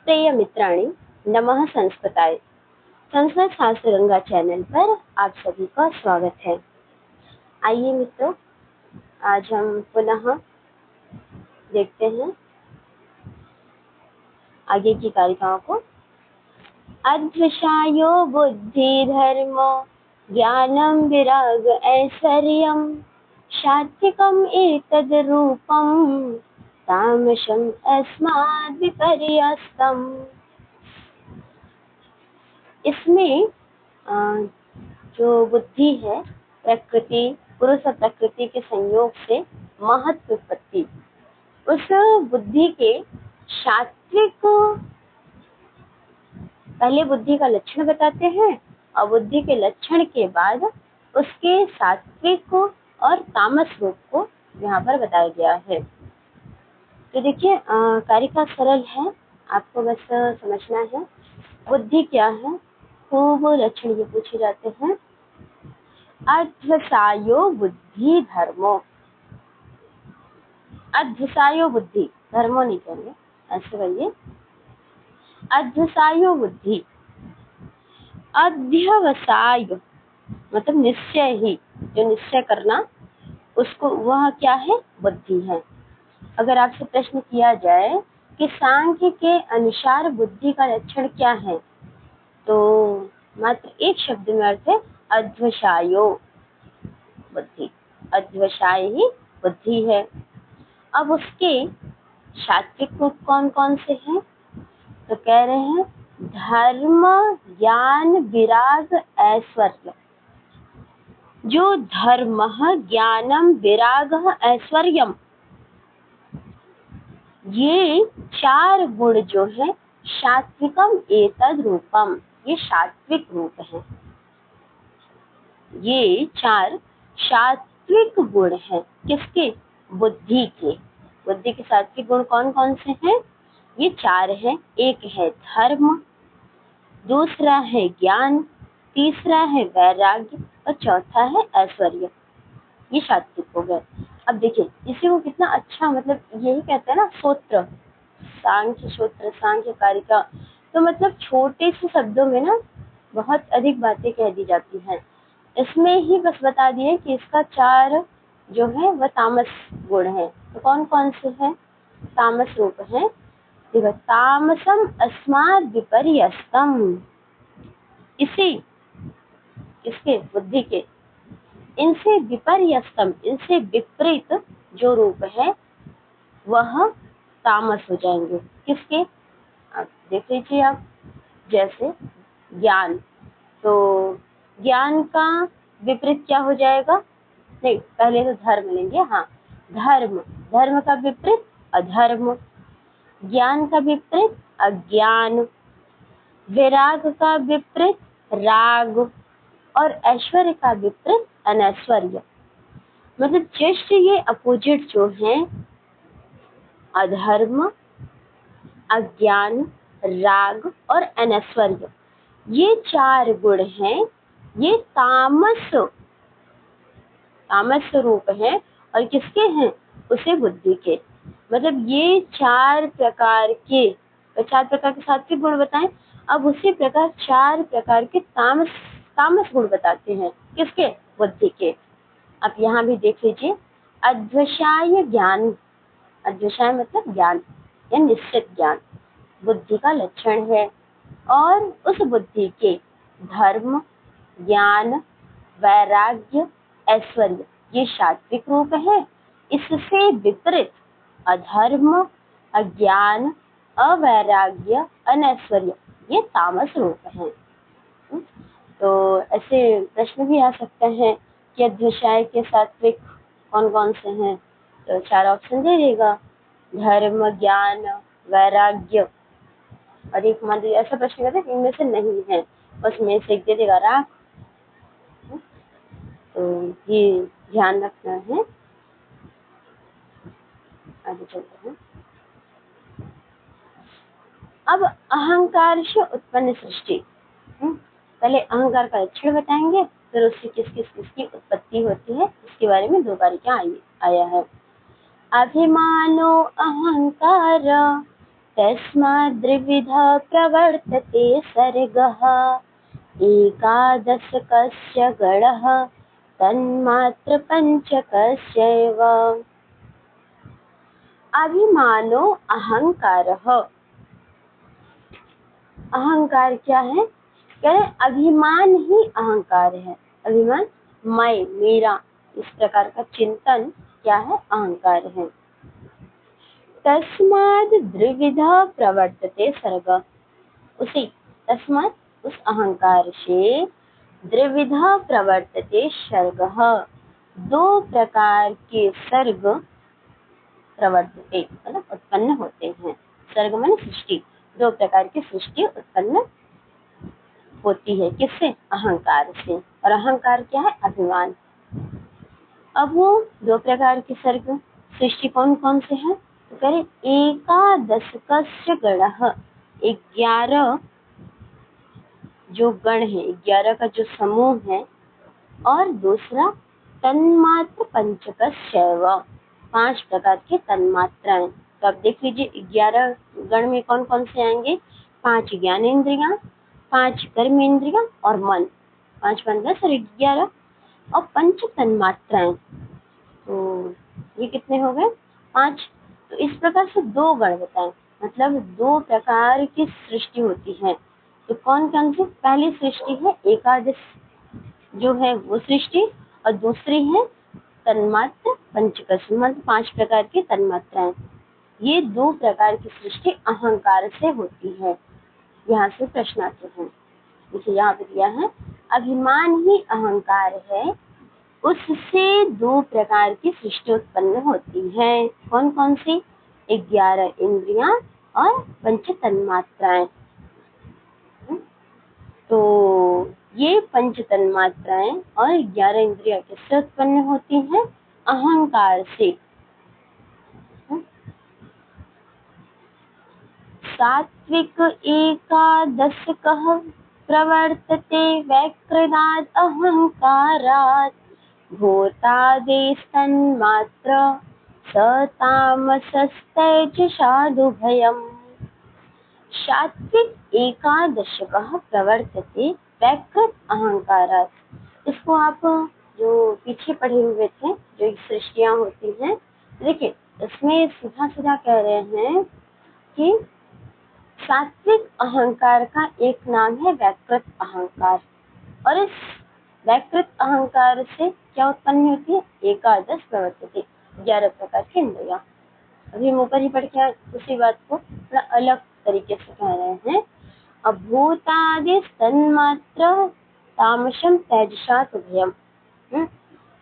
प्रिय मित्राणि, नमः संस्कृताय। संस्कृत शास्त्र गंगा चैनल पर आप सभी का स्वागत है। आइए मित्रों, आज हम पुनः देखते हैं आगे की कारिकाओं को। अद्विषायो बुद्धि धर्म ज्ञानम विराग ऐश्वर्यम सात्विकम एतद् रूपम तामसम अस्माद् विपर्यस्तम। इसमें जो बुद्धि है, प्रकृति, पुरुष और प्रकृति के संयोग से महत्व उत्पत्ति, उस बुद्धि के सात्विक, पहले बुद्धि का लक्षण बताते हैं और बुद्धि के लक्षण के बाद उसके सात्विक और तामस रूप को यहाँ पर बताया गया है। तो देखिए, कारिका सरल है, आपको बस समझना है बुद्धि क्या है। तो वो लक्षण ये पूछे जाते हैं। अध्वसायो बुद्धि धर्मो, अध्वसायो बुद्धि, धर्मो नहीं कहेंगे, ऐसे कहिए अध्वसायो बुद्धि। अध्यवसाय मतलब निश्चय ही, जो निश्चय करना, उसको वह क्या है, बुद्धि है। अगर आपसे प्रश्न किया जाए कि सांख्य के अनुसार बुद्धि का लक्षण क्या है, तो मात्र एक शब्द में अर्थ है अध्वसायो बुद्धि। अध्वसाय ही बुद्धि है। अब उसके सात्विक रूप कौन कौन से हैं, तो कह रहे हैं धर्म ज्ञान विराग ऐश्वर्य। जो धर्म ज्ञानम विराग ऐश्वर्यम, ये चार गुण जो है सात्विकम एतद रूपम, ये सात्विक रूप है। ये चार सात्विक गुण हैं। किसके, बुद्धि के। बुद्धि के सात्विक गुण कौन कौन से हैं, ये चार हैं। एक है धर्म, दूसरा है ज्ञान, तीसरा है वैराग्य और चौथा है ऐश्वर्य। ये सात्विक हो गए। अब देखिए इसी को कितना अच्छा, मतलब यही कहते हैं ना सूत्र, सांख्य सूत्र, सांख्य कारिका। तो मतलब छोटे से शब्दों में ना बहुत अधिक बातें कह दी जाती हैं। इसमें ही बस बता दिए कि इसका चार जो है वह तामस गुण है। तो कौन कौन से हैं, तामस रूप है। देखो, तामसम अस्माद् विपर्यस्तम, इसी, इसके बुद्धि के, इनसे विपर्यस्तम, इनसे विपरीत जो रूप है वह तामस हो जाएंगे। किसके, आप देख लीजिए। आप जैसे ज्ञान, तो ज्ञान का विपरीत क्या हो जाएगा, नहीं पहले तो धर्म लेंगे। हाँ, धर्म, धर्म का विपरीत अधर्म, ज्ञान का विपरीत अज्ञान, विराग का विपरीत राग और ऐश्वर्य का विपरीत अनैश्वर्य। मतलब जस्ट ये अपोजिट जो है, अधर्म, अज्ञान, राग और अनैश्वर्य, ये चार गुण हैं, ये तामस, तामस रूप है। और किसके हैं, उसे बुद्धि के। मतलब ये चार प्रकार के, चार प्रकार के सात्विक गुण बताएं। अब उसी प्रकार चार प्रकार के तामस, तामस गुण बताते हैं। किसके, बुद्धि के। अब यहाँ भी देख लीजिए, अध्वसाय ज्ञान, अध्वसाय मतलब ज्ञान या निश्चित ज्ञान, बुद्धि का लक्षण है। और उस बुद्धि के धर्म, ज्ञान, वैराग्य, ऐश्वर्य, ये सात्विक रूप है। इससे विपरीत अधर्म, अज्ञान, अवैराग्य, अनैश्वर्य, ये तामस रूप है। तो ऐसे प्रश्न भी आ सकते हैं कि अध्वसाय के सात्विक कौन कौन से हैं, तो चार ऑप्शन दे देगा, धर्म, ज्ञान, वैराग्य, और एक मान लीजिए ऐसा प्रश्न करते हैं इनमें से नहीं है, उसमें से एक दे देगा राग। तो ये ध्यान रखना है। आगे चलते हैं। अब अहंकार से उत्पन्न सृष्टि, पहले अहंकार का लक्षण बताएंगे, फिर उससे किसकी उत्पत्ति होती है, इसके बारे में दो बारी क्या आया है। अभिमानो अहंकार तस्माद्द्विविधः प्रवर्तते सर्गः एकादशकस्य गणः तन्मात्रपञ्चकस्यैव। अभिमानो अहंकारः। अहंकार क्या है? कह रहे अभिमान ही अहंकार है। अभिमान मैं, मेरा, इस प्रकार का चिंतन क्या है? अहंकार है। तस्माद् द्विविधः प्रवर्तते सर्ग। उसी तस्मात् उस अहंकार से द्विविधः प्रवर्तते सर्गः, दो प्रकार के सर्ग प्रवर्तते मतलब उत्पन्न होते हैं। सर्ग माने सृष्टि, दो प्रकार की सृष्टि उत्पन्न होती है। किससे? अहंकार से। और अहंकार क्या है? अभिमान। अब वो दो प्रकार के सर्ग सृष्टि कौन कौन से हैं? तो कह रहे एकादशकस्य गणः, 11 जो गण है, 11 का जो समूह है। और दूसरा तन्मात्र पंचकस्यैव, 5 प्रकार के तन्मात्राएं। तो आप देख लीजिए 11 गण में कौन कौन से आएंगे? 5 ज्ञानेंद्रियां, 5 कर्मेंद्रियां और मन, 5 5 10 और 11 और पंच तन्मात्राएं। तो ये कितने हो गए? 5। तो इस प्रकार से दो गण बताएं, मतलब दो प्रकार की सृष्टि होती है। तो कौन कौन सी? पहली सृष्टि है एकादश जो है वो सृष्टि, और दूसरी है तन्मात्र पंचकश, मतलब 5 प्रकार की तन्मात्राएं। ये दो प्रकार की सृष्टि अहंकार से होती है। यहाँ से प्रश्न आते हैं। देखिए यहाँ पे दिया है अभिमान ही अहंकार है, उससे दो प्रकार की सृष्टि उत्पन्न होती है। कौन कौन सी? 11 इंद्रियां और पंच तन्मात्राएं। तो ये पंच तन्मात्राएं और 11 इंद्रियां किससे उत्पन्न होती हैं? अहंकार से। सात्विक एकादशकः प्रवर्तते वैकृताद् अहंकारात् भूतादेस्तन्मात्र स तामसस्तैजसादुभयम्। सात्विक एकादशकः प्रवर्तते वैकृत अहंकारात्। इसको आप जो पीछे पढ़े हुए थे, जो सृष्टियां होती हैं, देखिए इसमें सीधा सीधा कह रहे हैं कि सात्विक अहंकार का एक नाम है वैकृत अहंकार। और इस वैकृत अहंकार से क्या उत्पन्न होती है? एकादश प्रवर्तते, 11 प्रकार की इंद्रियां। अभी हम ऊपर ही पढ़ के उसी बात को थोड़ा अलग तरीके से कह रहे हैं। अभूतादि तन्मात्र तामसम तेजसा तुभ्यम।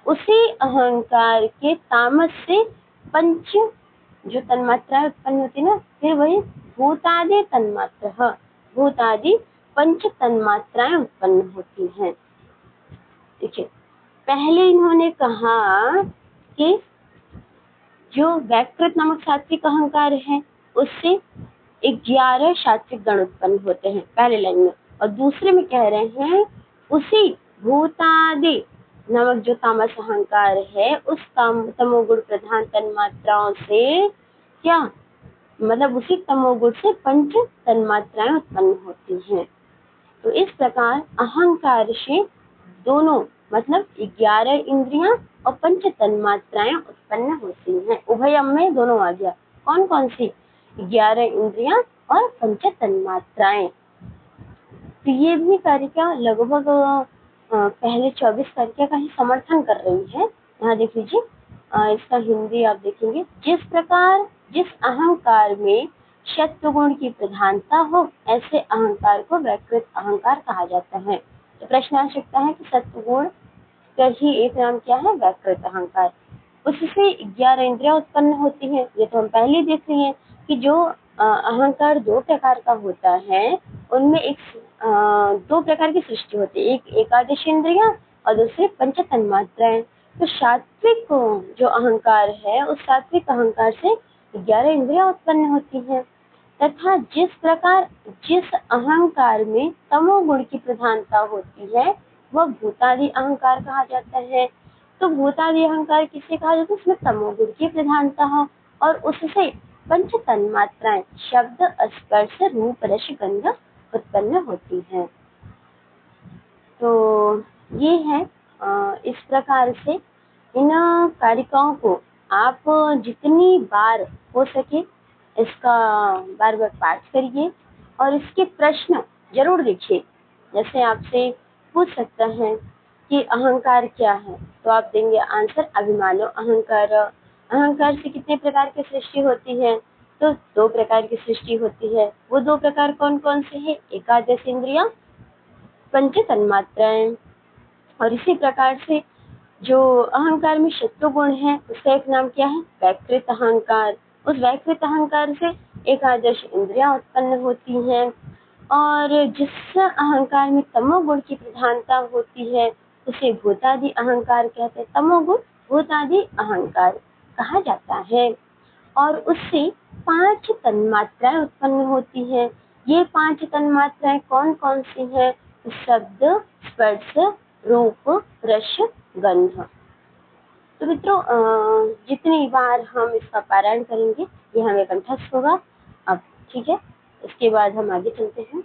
उसी अहंकार के तामस से पंच जो तन्मात्रा उत्पन्न होती ना, फिर वही भूतादि तन्मात्र, भूतादि पंच तन्मात्राएं उत्पन्न होती हैं। देखिए पहले इन्होंने कहा कि जो वैकृत नामक सात्विक अहंकार है उससे 11 सात्विक गण उत्पन्न होते हैं पहले लाइन में। और दूसरे में कह रहे हैं उसी भूतादि नामक जो तामस अहंकार है उस तमोगुण प्रधान तन्मात्राओं से क्या, मतलब उसी तमोगुण से पंच तन्मात्राएं उत्पन्न होती हैं। तो इस प्रकार अहंकार से दोनों मतलब 11 इंद्रियां और पंच तन्मात्राएं उत्पन्न होती हैं। उभयम में दोनों आ गया। कौन कौन सी? 11 इंद्रियां और पंच तन्मात्राएं। तो ये भी कारिका लगभग पहले 24 कारिका का ही समर्थन कर रही है। यहाँ देख लीजिए इसका हिंदी आप देखेंगे। जिस प्रकार जिस अहंकार में सत्वगुण की प्रधानता हो ऐसे अहंकार को वैकृत अहंकार कहा जाता है। तो प्रश्न आ सकता है कि सत्वगुण का ही एक नाम क्या है? वैकृत अहंकार। उससे 11 इंद्रियां उत्पन्न होती हैं। ये तो हम पहले ही देख रहे हैं कि जो अहंकार दो प्रकार का होता है उनमें एक दो प्रकार की सृष्टि होती है, एक एकादश इंद्रियां और दूसरे पंच तन्मात्राएं। तो सात्विक जो अहंकार है उस सात्विक अहंकार से 11 इंद्रियां उत्पन्न होती हैं। तथा जिस प्रकार जिस अहंकार में तमोगुण की प्रधानता होती है वह भूतादि अहंकार कहा जाता है। तो भूतादि अहंकार किसे कहा जाता है? उसमें तमोगुण की प्रधानता हो और उससे पंच तन्मात्राएं शब्द, स्पर्श, रूप, रस, गंध उत्पन्न होती हैं। तो ये है इस प्रकार से इन कारिकाओं को आप जितनी बार हो सके इसका बार बार पाठ करिए और इसके प्रश्न जरूर लिखिए। जैसे आपसे पूछ सकता है कि अहंकार क्या है, तो आप देंगे आंसर अभिमानो अहंकार। अहंकार से कितने प्रकार की सृष्टि होती है, तो 2 प्रकार की सृष्टि होती है। वो 2 प्रकार कौन कौन से हैं? एकादश इंद्रिया, पंच तन्मात्राएं। और इसी प्रकार से जो अहंकार में शत्रु गुण है उसका एक नाम क्या है? वैकृत अहंकार। उस वैकृत अहंकार से एकादश इंद्रियां उत्पन्न होती हैं। और जिस अहंकार में तमोगुण की प्रधानता होती है उसे भूतादि अहंकार कहते हैं। तमोगुण भूतादि अहंकार कहा जाता है। और उससे 5 तन्मात्राएं उत्पन्न होती हैं। ये 5 तन्मात्राएं कौन कौन सी हैं? शब्द, स्पर्श, रूप, रस, गंध। तो मित्रों जितनी बार हम इसका पारायण करेंगे ये हमें कंठस्थ होगा। अब ठीक है, इसके बाद हम आगे चलते हैं।